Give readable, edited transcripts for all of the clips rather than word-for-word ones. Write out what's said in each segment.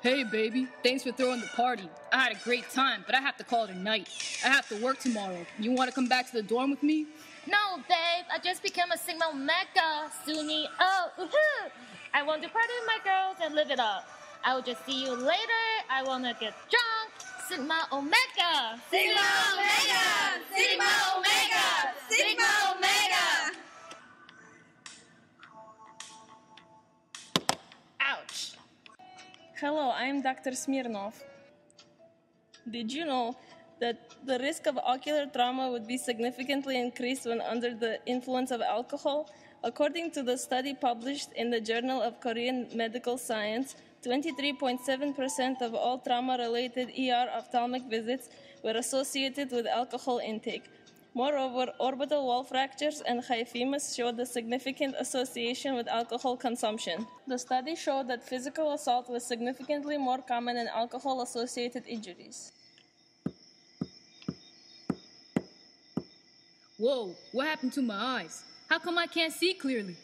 Hey, baby. Thanks for throwing the party. I had a great time, but I have to call it a night. I have to work tomorrow. You want to come back to the dorm with me? No, babe. I just became a Sigma Omega, Sunni. Oh, woohoo! I want to party with my girls and live it up. I will just see you later. I want to get drunk. Sigma Omega! Sigma Omega! Sigma Omega! Sigma Omega! Ouch. Hello, I'm Dr. Smirnov. Did you know that the risk of ocular trauma would be significantly increased when under the influence of alcohol? According to the study published in the Journal of Korean Medical Science, 23.7% of all trauma-related ER ophthalmic visits were associated with alcohol intake. Moreover, orbital wall fractures and hyphemus showed a significant association with alcohol consumption. The study showed that physical assault was significantly more common in alcohol-associated injuries. Whoa, what happened to my eyes? How come I can't see clearly?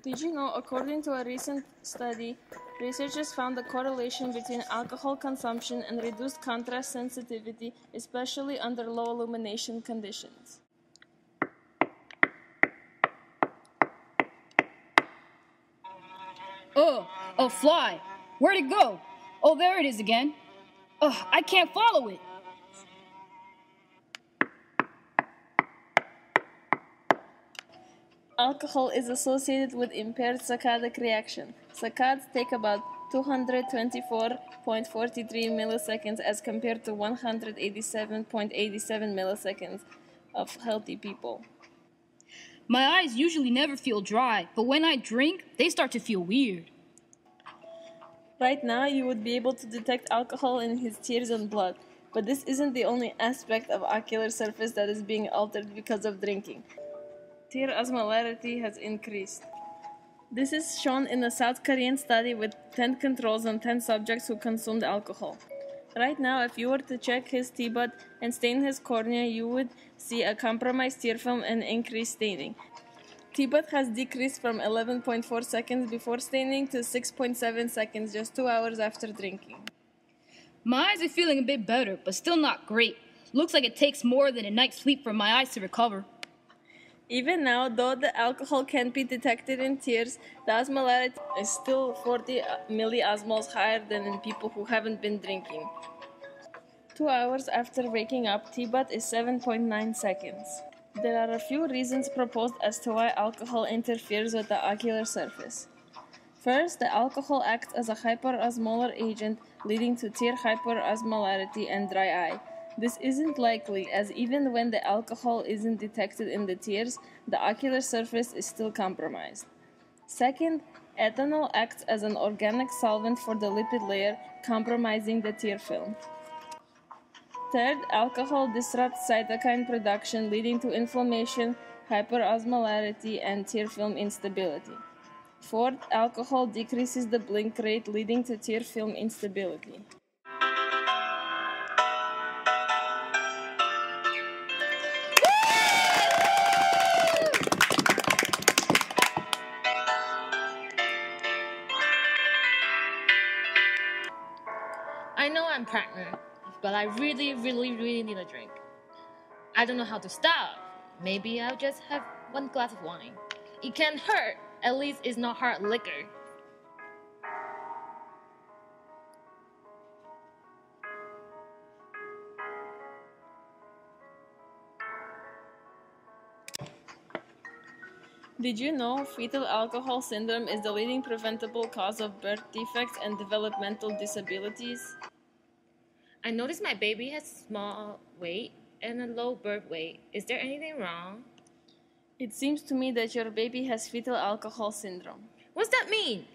Did you know, according to a recent study, researchers found a correlation between alcohol consumption and reduced contrast sensitivity, especially under low illumination conditions. Oh, a fly. Where'd it go? Oh, there it is again. Ugh, I can't follow it. Alcohol is associated with impaired saccadic reaction. Saccades take about 224.43 milliseconds as compared to 187.87 milliseconds of healthy people. My eyes usually never feel dry, but when I drink, they start to feel weird. Right now, you would be able to detect alcohol in his tears and blood, but this isn't the only aspect of ocular surface that is being altered because of drinking. Tear osmolarity has increased. This is shown in a South Korean study with 10 controls and 10 subjects who consumed alcohol. Right now, if you were to check his T-bud and stain his cornea, you would see a compromised tear film and increased staining. T-bud has decreased from 11.4 seconds before staining to 6.7 seconds just 2 hours after drinking. My eyes are feeling a bit better, but still not great. Looks like it takes more than a night's sleep for my eyes to recover. Even now, though the alcohol can be detected in tears, the osmolarity is still 40 milliosmoles higher than in people who haven't been drinking. 2 hours after waking up, T-bud is 7.9 seconds. There are a few reasons proposed as to why alcohol interferes with the ocular surface. First, the alcohol acts as a hyperosmolar agent, leading to tear hyperosmolarity and dry eye. This isn't likely, as even when the alcohol isn't detected in the tears, the ocular surface is still compromised. Second, ethanol acts as an organic solvent for the lipid layer, compromising the tear film. Third, alcohol disrupts cytokine production, leading to inflammation, hyperosmolarity, and tear film instability. Fourth, alcohol decreases the blink rate, leading to tear film instability. I know I'm pregnant, but I really need a drink. I don't know how to stop. Maybe I'll just have one glass of wine. It can't hurt. At least it's not hard liquor. Did you know fetal alcohol syndrome is the leading preventable cause of birth defects and developmental disabilities? I noticed my baby has small weight and a low birth weight. Is there anything wrong? It seems to me that your baby has fetal alcohol syndrome. What's that mean?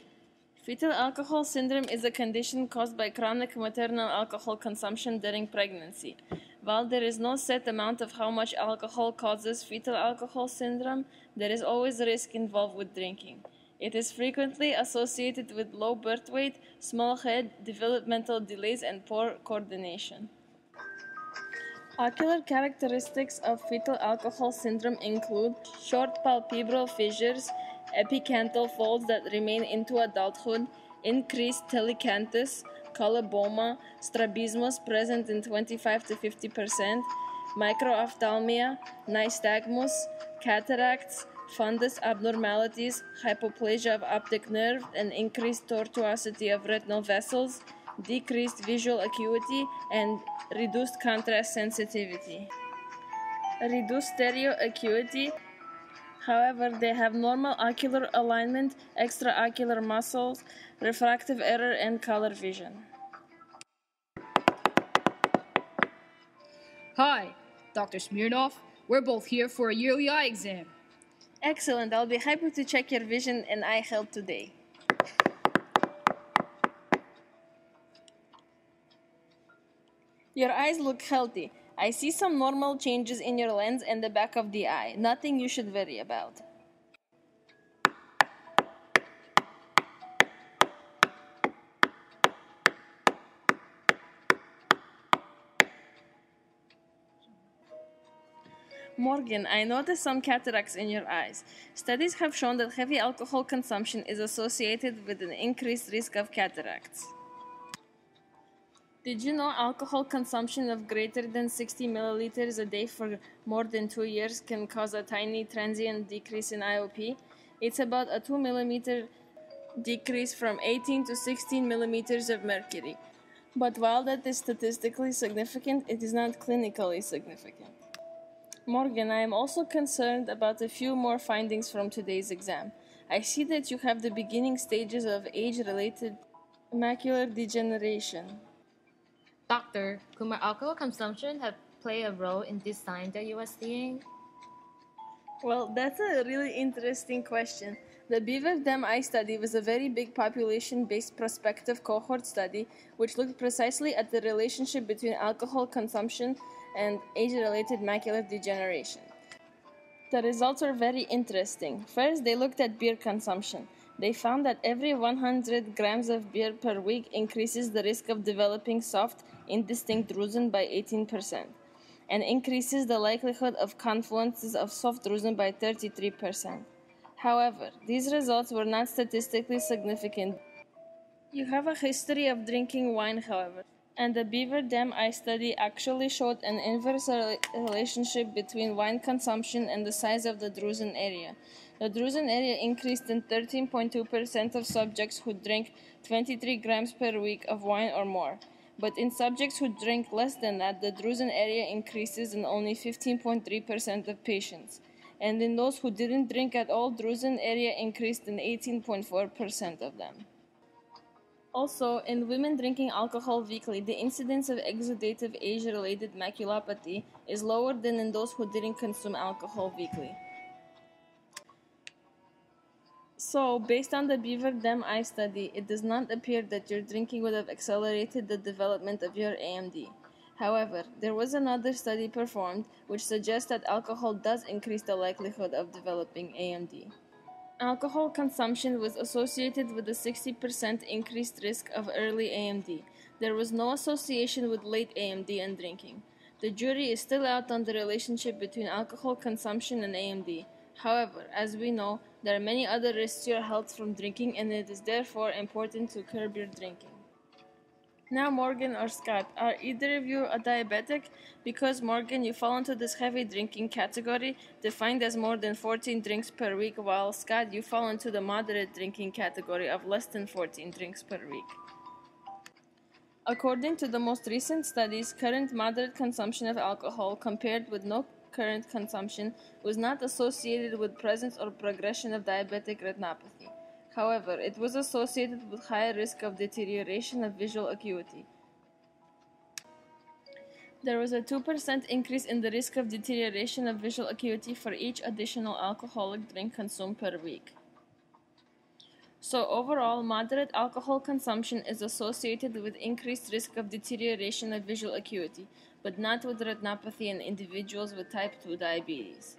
Fetal alcohol syndrome is a condition caused by chronic maternal alcohol consumption during pregnancy. While there is no set amount of how much alcohol causes fetal alcohol syndrome, there is always risk involved with drinking. It is frequently associated with low birth weight, small head, developmental delays, and poor coordination. Ocular characteristics of fetal alcohol syndrome include short palpebral fissures, epicanthal folds that remain into adulthood, increased telecanthus, coloboma, strabismus present in 25 to 50%, microphthalmia, nystagmus, cataracts, fundus abnormalities, hypoplasia of optic nerve, and increased tortuosity of retinal vessels, decreased visual acuity, and reduced contrast sensitivity. Reduced stereo acuity, however, they have normal ocular alignment, extraocular muscles, refractive error, and color vision. Hi, Dr. Smirnov. We're both here for a yearly eye exam. Excellent, I'll be happy to check your vision and eye health today. Your eyes look healthy. I see some normal changes in your lens and the back of the eye. Nothing you should worry about. Morgan, I noticed some cataracts in your eyes. Studies have shown that heavy alcohol consumption is associated with an increased risk of cataracts. Did you know alcohol consumption of greater than 60 milliliters a day for more than 2 years can cause a tiny transient decrease in IOP? It's about a 2 millimeter decrease from 18 to 16 millimeters of mercury. But while that is statistically significant, it is not clinically significant. Morgan, I am also concerned about a few more findings from today's exam. I see that you have the beginning stages of age-related macular degeneration. Doctor, could my alcohol consumption have played a role in this sign that you are seeing? Well, that's a really interesting question. The Beaver Dam Eye study was a very big population-based prospective cohort study which looked precisely at the relationship between alcohol consumption and age-related macular degeneration. The results are very interesting. First, they looked at beer consumption. They found that every 100 grams of beer per week increases the risk of developing soft, indistinct drusen by 18%, and increases the likelihood of confluences of soft drusen by 33%. However, these results were not statistically significant. You have a history of drinking wine, however, and the Beaver Dam Eye study actually showed an inverse relationship between wine consumption and the size of the drusen area. The drusen area increased in 13.2% of subjects who drank 23 grams per week of wine or more. But in subjects who drank less than that, the drusen area increases in only 15.3% of patients. And in those who didn't drink at all, drusen area increased in 18.4% of them. Also, in women drinking alcohol weekly, the incidence of exudative age-related maculopathy is lower than in those who didn't consume alcohol weekly. So, based on the Beaver Dam Eye study, it does not appear that your drinking would have accelerated the development of your AMD. However, there was another study performed which suggests that alcohol does increase the likelihood of developing AMD. Alcohol consumption was associated with a 60% increased risk of early AMD. There was no association with late AMD and drinking. The jury is still out on the relationship between alcohol consumption and AMD. However, as we know, there are many other risks to your health from drinking, and it is therefore important to curb your drinking. Now, Morgan or Scott, are either of you a diabetic? Because, Morgan, you fall into this heavy drinking category, defined as more than 14 drinks per week, while, Scott, you fall into the moderate drinking category of less than 14 drinks per week. According to the most recent studies, current moderate consumption of alcohol compared with no current consumption was not associated with presence or progression of diabetic retinopathy. However, it was associated with higher risk of deterioration of visual acuity. There was a 2% increase in the risk of deterioration of visual acuity for each additional alcoholic drink consumed per week. So overall, moderate alcohol consumption is associated with increased risk of deterioration of visual acuity, but not with retinopathy in individuals with type 2 diabetes.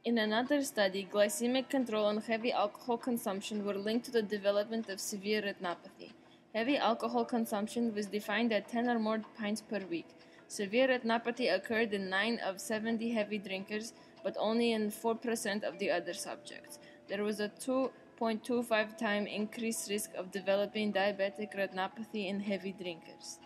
In another study, glycemic control and heavy alcohol consumption were linked to the development of severe retinopathy. Heavy alcohol consumption was defined at 10 or more pints per week. Severe retinopathy occurred in 9 of 70 heavy drinkers, but only in 4% of the other subjects. There was a 2.25 time increased risk of developing diabetic retinopathy in heavy drinkers.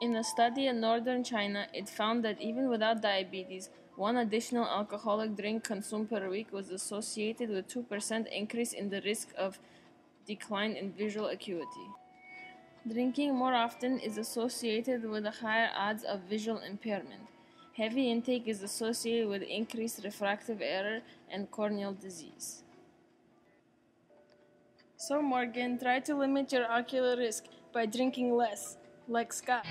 In a study in northern China, it found that even without diabetes, one additional alcoholic drink consumed per week was associated with 2% increase in the risk of decline in visual acuity. Drinking more often is associated with a higher odds of visual impairment. Heavy intake is associated with increased refractive error and corneal disease. So Morgan, try to limit your ocular risk by drinking less, like Scott.